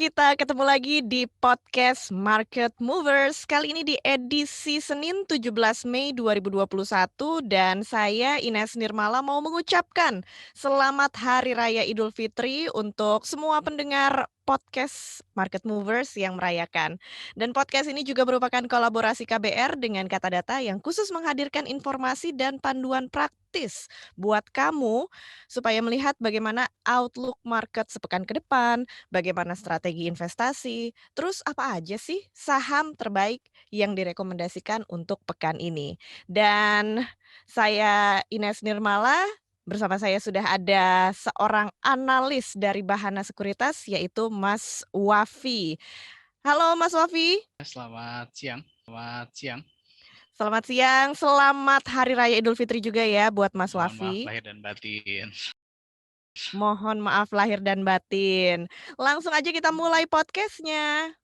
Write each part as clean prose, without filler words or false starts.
kita ketemu lagi di podcast Market Movers. Kali ini di edisi Senin 17 Mei 2021 dan saya Ines Nirmala mau mengucapkan selamat Hari Raya Idul Fitri untuk semua pendengar podcast Market Movers yang merayakan. Dan podcast ini juga merupakan kolaborasi KBR dengan Kata Data yang khusus menghadirkan informasi dan panduan praktis buat kamu supaya melihat bagaimana outlook market sepekan ke depan, bagaimana strategi investasi, terus apa aja sih saham terbaik yang direkomendasikan untuk pekan ini. Dan saya Ines Nirmala, bersama saya sudah ada seorang analis dari Bahana Sekuritas yaitu Mas Wafi. Halo Mas Wafi. Selamat siang. Selamat siang. Selamat siang, selamat Hari Raya Idul Fitri juga ya buat Mas Mohon maaf Wafi. lahir dan batin. Mohon maaf lahir dan batin. Langsung aja kita mulai podcastnya.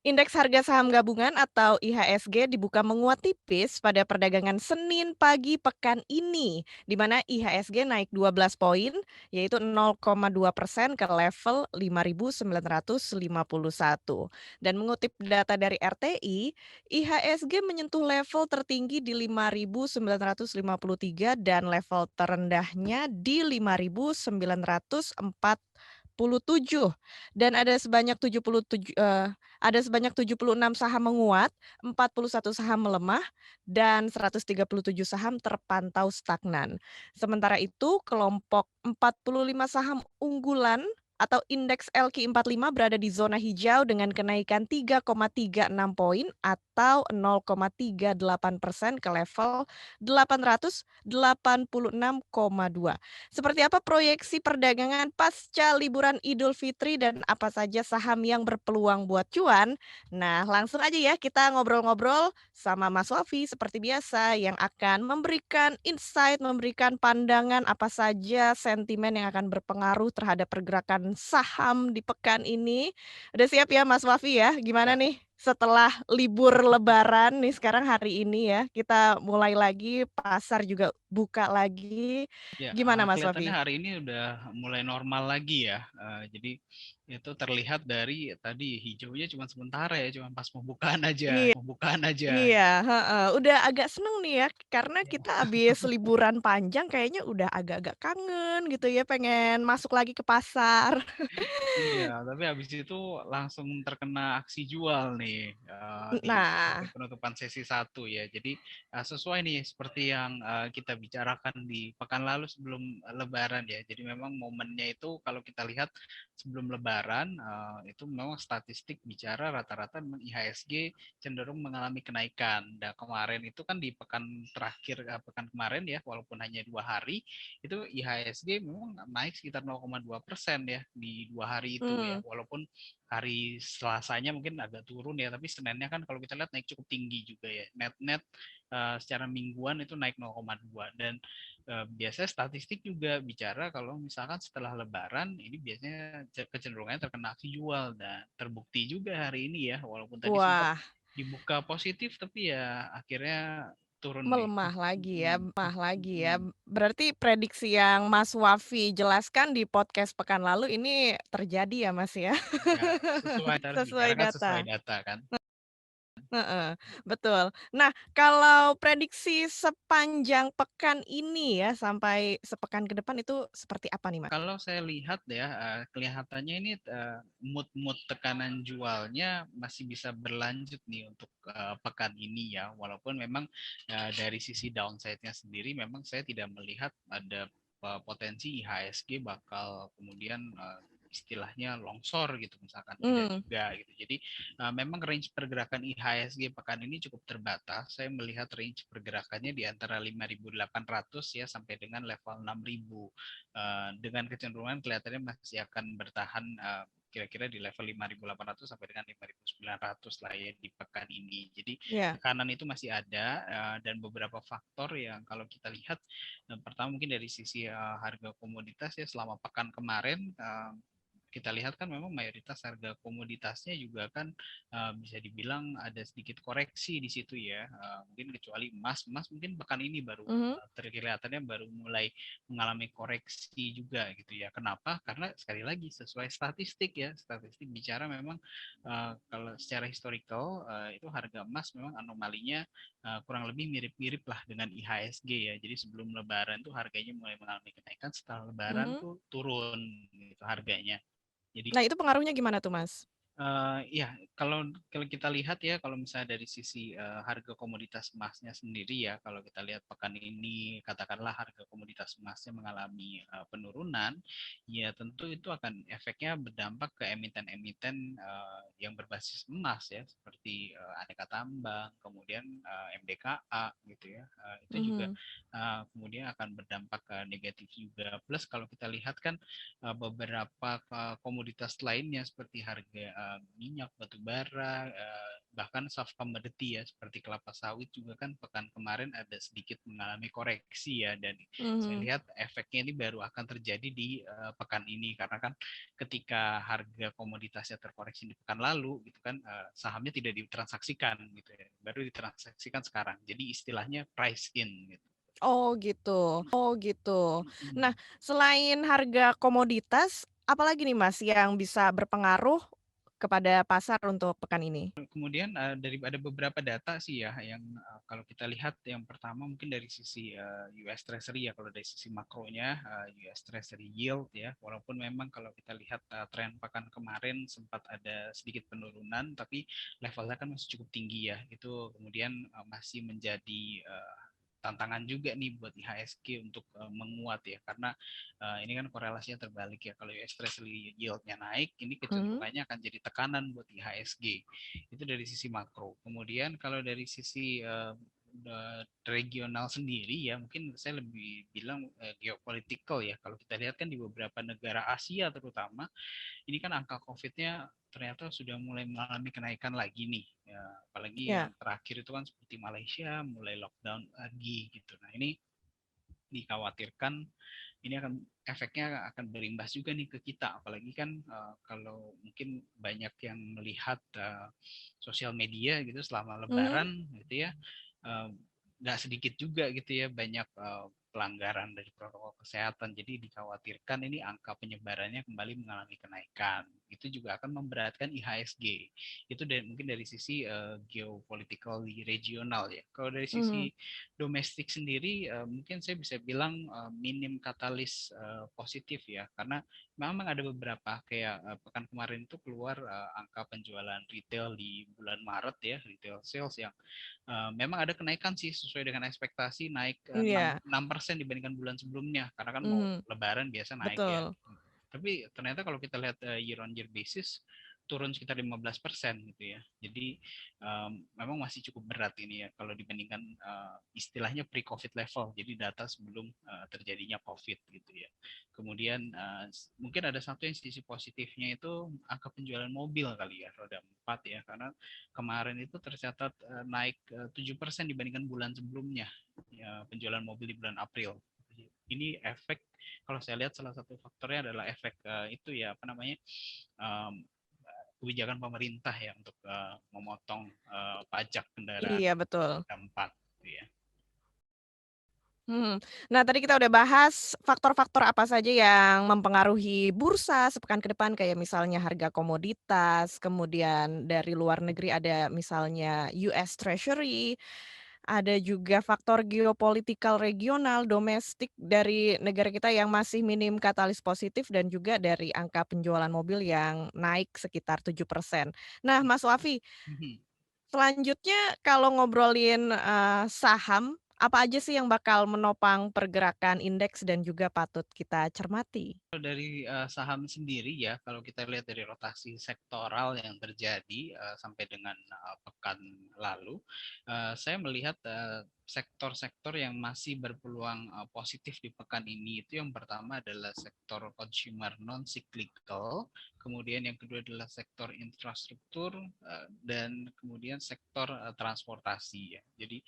Indeks harga saham gabungan atau IHSG dibuka menguat tipis pada perdagangan Senin pagi pekan ini, di mana IHSG naik 12 poin, yaitu 0,2% ke level 5.951. Dan mengutip data dari RTI, IHSG menyentuh level tertinggi di 5.953 dan level terendahnya di 5.947. Dan ada sebanyak 76 saham menguat, 41 saham melemah, dan 137 saham terpantau stagnan. Sementara itu, kelompok 45 saham unggulan atau indeks LQ45 berada di zona hijau dengan kenaikan 3,36 poin atau 0,38% ke level 886,2. Seperti apa proyeksi perdagangan pasca liburan Idul Fitri dan apa saja saham yang berpeluang buat cuan? Nah, langsung aja ya kita ngobrol-ngobrol sama Mas Wafi seperti biasa yang akan memberikan insight, memberikan pandangan apa saja sentimen yang akan berpengaruh terhadap pergerakan saham di pekan ini. Udah siap ya Mas Wafi ya? Gimana Ya, nih setelah libur lebaran nih sekarang hari ini ya, kita mulai lagi, pasar juga buka lagi. Gimana Mas kelihatannya Wafi? hari ini udah mulai normal lagi ya. Jadi itu terlihat dari tadi hijaunya cuma sementara ya, cuma pas pembukaan aja, Iya. pembukaan aja. Iya, heeh, udah agak seneng nih ya, karena Ya. kita habis liburan panjang kayaknya udah agak-agak kangen gitu ya, pengen masuk lagi ke pasar. Iya, tapi habis itu langsung terkena aksi jual nih di Nah, penutupan sesi satu ya. Jadi sesuai nih seperti yang kita bicarakan di pekan lalu sebelum Lebaran ya. Jadi memang momennya itu kalau kita lihat sebelum Lebaran itu memang statistik bicara rata-rata memang IHSG cenderung mengalami kenaikan. Dan kemarin itu kan di pekan terakhir pekan kemarin ya, walaupun hanya 2 hari itu IHSG memang naik sekitar 0,2% ya di 2 hari itu ya, mmm, walaupun hari Selasanya mungkin agak turun ya, tapi Seninnya kan kalau kita lihat naik cukup tinggi juga ya, net secara mingguan itu naik 0,2. Dan biasanya statistik juga bicara kalau misalkan setelah Lebaran ini biasanya kecenderungannya terkena aksi jual, dan terbukti juga hari ini ya, walaupun tadi sempat wah, dibuka positif tapi ya akhirnya turun nih. melemah lagi ya, melemah lagi ya. Berarti prediksi yang Mas Wafi jelaskan di podcast pekan lalu ini terjadi ya, Mas, ya? Ya, sesuai harus Sesuai bicarakan sesuai data. data kan. Heeh, betul. Nah, kalau prediksi sepanjang pekan ini ya, sampai sepekan ke depan itu seperti apa nih, Mas? Kalau saya lihat ya, kelihatannya ini mood-mood tekanan jualnya masih bisa berlanjut nih untuk pekan ini ya. Walaupun memang dari sisi downside-nya sendiri memang saya tidak melihat ada potensi IHSG bakal kemudian istilahnya longsor gitu misalkan, tidak Mmm, juga gitu. Jadi memang range pergerakan IHSG pekan ini cukup terbatas. Saya melihat range pergerakannya di antara 5.800 ya sampai dengan level 6.000. Dengan kecenderungan kelihatannya masih akan bertahan kira-kira di level 5.800 sampai dengan 5.900 lah ya di pekan ini. Jadi iya. tekanan itu masih ada dan beberapa faktor yang kalau kita lihat pertama mungkin dari sisi harga komoditas ya selama pekan kemarin kita lihat kan memang mayoritas harga komoditasnya juga kan bisa dibilang ada sedikit koreksi di situ ya. Mungkin kecuali emas, emas mungkin pekan ini baru Mhm. terkelihatannya baru mulai mengalami koreksi juga gitu ya. Kenapa? Karena sekali lagi sesuai statistik ya, statistik bicara memang kalau secara historical itu harga emas memang anomalinya kurang lebih mirip-mirip lah dengan IHSG ya. Jadi sebelum Lebaran tuh harganya mulai mengalami kenaikan, setelah Lebaran Mhm. tuh turun gitu harganya. Jadi Nah, itu pengaruhnya gimana tuh, Mas? Ya, kalau kalau kita lihat ya, kalau misalnya dari sisi harga komoditas emasnya sendiri ya, kalau kita lihat pekan ini katakanlah harga komoditas emasnya mengalami penurunan, ya tentu itu akan efeknya berdampak ke emiten-emiten yang berbasis emas ya, seperti aneka tambang, kemudian MDKA gitu ya, itu juga Mhm. kemudian akan berdampak negatif juga. Plus kalau kita lihat kan beberapa komoditas lainnya seperti harga minyak, batu bara, bahkan soft commodity ya seperti kelapa sawit juga kan pekan kemarin ada sedikit mengalami koreksi ya, dan saya Mhm. lihat efeknya ini baru akan terjadi di pekan ini karena kan ketika harga komoditasnya terkoreksi di pekan lalu gitu kan sahamnya tidak ditransaksikan gitu ya, baru ditransaksikan sekarang. Jadi istilahnya price in gitu. Oh gitu, oh gitu. Nah, Mm-mm. selain harga komoditas, apalagi nih Mas yang bisa berpengaruh kepada pasar untuk pekan ini? Kemudian dari ada beberapa data sih ya yang kalau kita lihat yang pertama mungkin dari sisi US Treasury ya, kalau dari sisi makronya US Treasury yield ya, walaupun memang kalau kita lihat tren pekan kemarin sempat ada sedikit penurunan tapi levelnya kan masih cukup tinggi ya, itu kemudian masih menjadi tantangan juga nih buat IHSG untuk menguat ya, karena ini kan korelasinya terbalik ya, kalau US Treasury yieldnya naik ini Mhm. kecenderungannya akan jadi tekanan buat IHSG. Itu dari sisi makro. Kemudian kalau dari sisi regional sendiri ya, mungkin saya lebih bilang geopolitical ya. Kalau kita lihat kan di beberapa negara Asia terutama, ini kan angka COVID-nya ternyata sudah mulai mengalami kenaikan lagi nih. Ya, apalagi yang Ya. terakhir itu kan seperti Malaysia mulai lockdown lagi gitu. Nah ini dikhawatirkan ini akan efeknya akan berimbas juga nih ke kita, apalagi kan kalau mungkin banyak yang melihat sosial media gitu selama Mhm. Lebaran gitu ya, eh, nggak sedikit juga gitu ya banyak pelanggaran dari protokol kesehatan, jadi dikhawatirkan ini angka penyebarannya kembali mengalami kenaikan, itu juga akan memberatkan IHSG. Itu dari, mungkin dari sisi geopolitical regional ya. Kalau dari Mhm. sisi domestik sendiri mungkin saya bisa bilang minim katalis positif ya, karena memang ada beberapa kayak pekan kemarin itu keluar angka penjualan retail di bulan Maret ya, retail sales yang memang ada kenaikan sih sesuai dengan ekspektasi, naik Iya. 6% dibandingkan bulan sebelumnya karena kan mau Mhm. lebaran biasa naik ya. Betul. Tapi ternyata kalau kita lihat year on year basis turun sekitar 15% gitu ya. Jadi memang masih cukup berat ini ya kalau dibandingkan istilahnya pre-COVID level. Jadi data sebelum terjadinya COVID gitu ya. Kemudian mungkin ada satu yang sisi positifnya itu angka penjualan mobil kali ya, roda 4 ya, karena kemarin itu tercatat naik 7% dibandingkan bulan sebelumnya ya, penjualan mobil di bulan April. Ini efek, kalau saya lihat salah satu faktornya adalah efek itu ya apa namanya, um, kebijakan pemerintah ya untuk memotong pajak kendaraan Iya, betul. roda 4 gitu ya. Mhm. Nah, tadi kita udah bahas faktor-faktor apa saja yang mempengaruhi bursa sepekan ke depan, kayak misalnya harga komoditas, kemudian dari luar negeri ada misalnya US Treasury, ada juga faktor geopolitikal regional, domestik dari negara kita yang masih minim katalis positif, dan juga dari angka penjualan mobil yang naik sekitar 7%. Nah, Mas Wafi, Mhm. selanjutnya kalau ngobrolin, saham, apa aja sih yang bakal menopang pergerakan indeks dan juga patut kita cermati? Kalau dari saham sendiri ya, kalau kita lihat dari rotasi sektoral yang terjadi sampai dengan pekan lalu, saya melihat sektor-sektor yang masih berpeluang positif di pekan ini itu yang pertama adalah sektor consumer non cyclical, kemudian yang kedua adalah sektor infrastruktur dan kemudian sektor transportasi ya. Jadi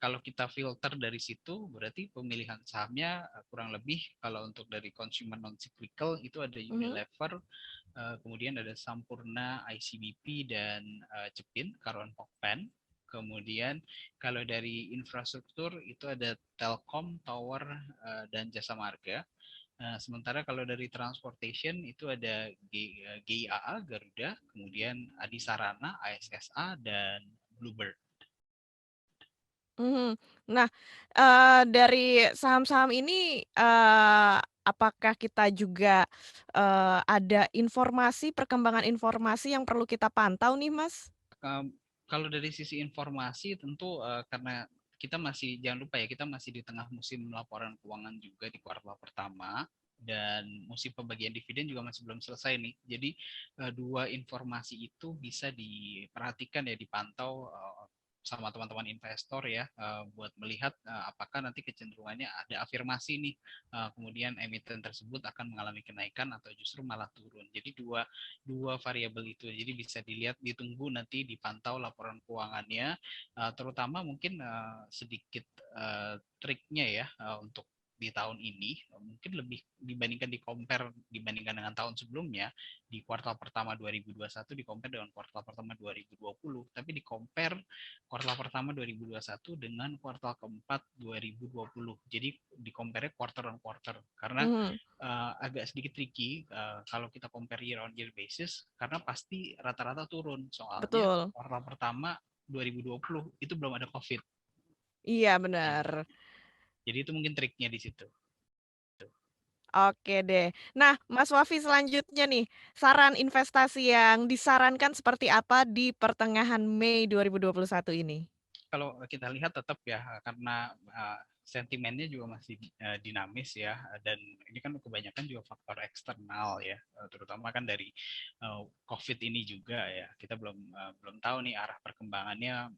kalau kita filter dari situ berarti pemilihan sahamnya kurang lebih kalau untuk dari consumer non cyclical itu ada Unilever, kemudian ada Sampurna, ICBP dan Cepin, Karwan Pokpen. Kemudian kalau dari infrastruktur itu ada Telkom, Tower, dan Jasa Marga. Sementara kalau dari transportation itu ada GIAA, Garuda, kemudian Adisarana, ASSA, dan Bluebird. Mhm. Nah, dari saham-saham ini, apakah kita juga, ada informasi, perkembangan informasi yang perlu kita pantau nih, Mas? Kalau dari sisi informasi tentu karena kita masih jangan lupa ya kita masih di tengah musim laporan keuangan juga di kuartal pertama dan musim pembagian dividen juga masih belum selesai nih. Jadi dua informasi itu bisa diperhatikan ya dipantau sama teman-teman investor ya buat melihat apakah nanti kecenderungannya ada afirmasi nih kemudian emiten tersebut akan mengalami kenaikan atau justru malah turun. Jadi dua dua variabel itu. Jadi bisa dilihat, ditunggu nanti dipantau laporan keuangannya, terutama mungkin sedikit triknya ya untuk di tahun ini mungkin lebih dibandingkan dibandingkan dengan tahun sebelumnya di kuartal pertama 2021 di compare dengan kuartal pertama 2020 tapi di compare kuartal pertama 2021 dengan kuartal keempat 2020 jadi di compare quarter on quarter karena Mhm, agak sedikit tricky kalau kita compare year on year basis karena pasti rata-rata turun soalnya betul. kuartal pertama 2020 itu belum ada COVID. Iya, Ya. benar. Jadi itu mungkin triknya di situ. Oke deh. Nah, Mas Wafi selanjutnya nih, saran investasi yang disarankan seperti apa di pertengahan Mei 2021 ini? Kalau kita lihat tetap ya karena sentimennya juga masih dinamis ya dan ini kan kebanyakan juga faktor eksternal ya terutama kan dari COVID ini juga ya kita belum tahu nih arah perkembangannya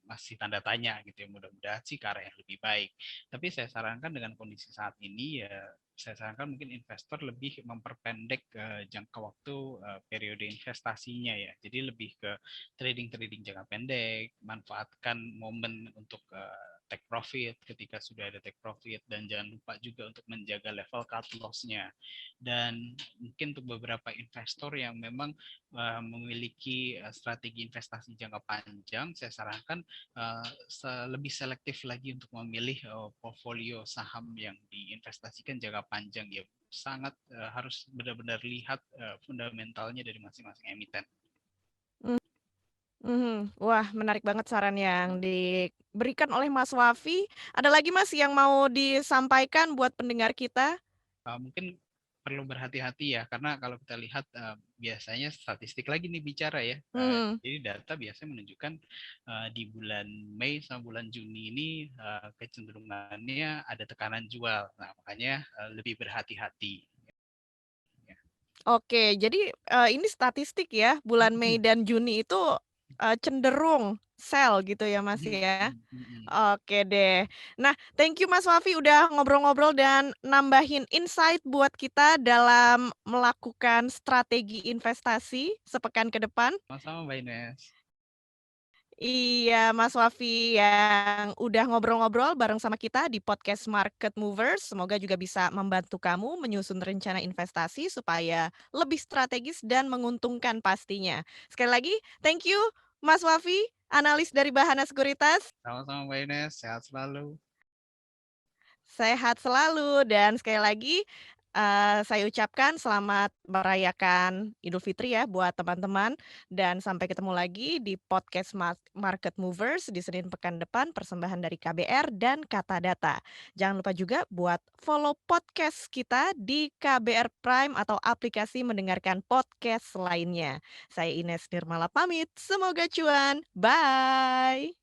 masih tanda tanya gitu ya mudah-mudahan sih ke arah yang lebih baik tapi saya sarankan dengan kondisi saat ini ya saya sarankan mungkin investor lebih memperpendek jangka waktu periode investasinya ya jadi lebih ke trading jangka pendek, manfaatkan momen untuk take profit ketika sudah ada take profit dan jangan lupa juga untuk menjaga level cut loss-nya. Dan mungkin untuk beberapa investor yang memang memiliki strategi investasi jangka panjang, saya sarankan lebih selektif lagi untuk memilih portfolio saham yang diinvestasikan jangka panjang ya sangat harus benar-benar lihat fundamentalnya dari masing-masing emiten. Mhm. Wah, menarik banget saran yang diberikan oleh Mas Wafi. Ada lagi Mas yang mau disampaikan buat pendengar kita? Mungkin perlu berhati-hati ya karena kalau kita lihat biasanya statistik lagi nih bicara ya Mhm. jadi data biasanya menunjukkan di bulan Mei sama bulan Juni ini kecenderungannya ada tekanan jual nah makanya lebih berhati-hati ya. Oke, jadi, ini statistik ya, bulan Mei Mhm, dan Juni itu, cenderung sell gitu ya, Mas, mhm, ya? mhm, mhm. Oke deh. Nah, thank you Mas Wafi udah ngobrol-ngobrol dan nambahin insight buat kita dalam melakukan strategi investasi sepekan ke depan. Sama-sama Mbak Ines. Iya, Mas Wafi yang udah ngobrol-ngobrol bareng sama kita di podcast Market Movers. Semoga juga bisa membantu kamu menyusun rencana investasi supaya lebih strategis dan menguntungkan pastinya. Sekali lagi, thank you Mas Wafi, analis dari Bahana Sekuritas. Sama-sama Mbak Ines sehat selalu. Sehat selalu dan sekali lagi, saya ucapkan selamat merayakan Idul Fitri ya buat teman-teman dan sampai ketemu lagi di podcast Market Movers di Senin pekan depan persembahan dari KBR dan Kata Data. Jangan lupa juga buat follow podcast kita di KBR Prime atau aplikasi mendengarkan podcast lainnya. Saya Ines Nirmala pamit, semoga cuan, bye.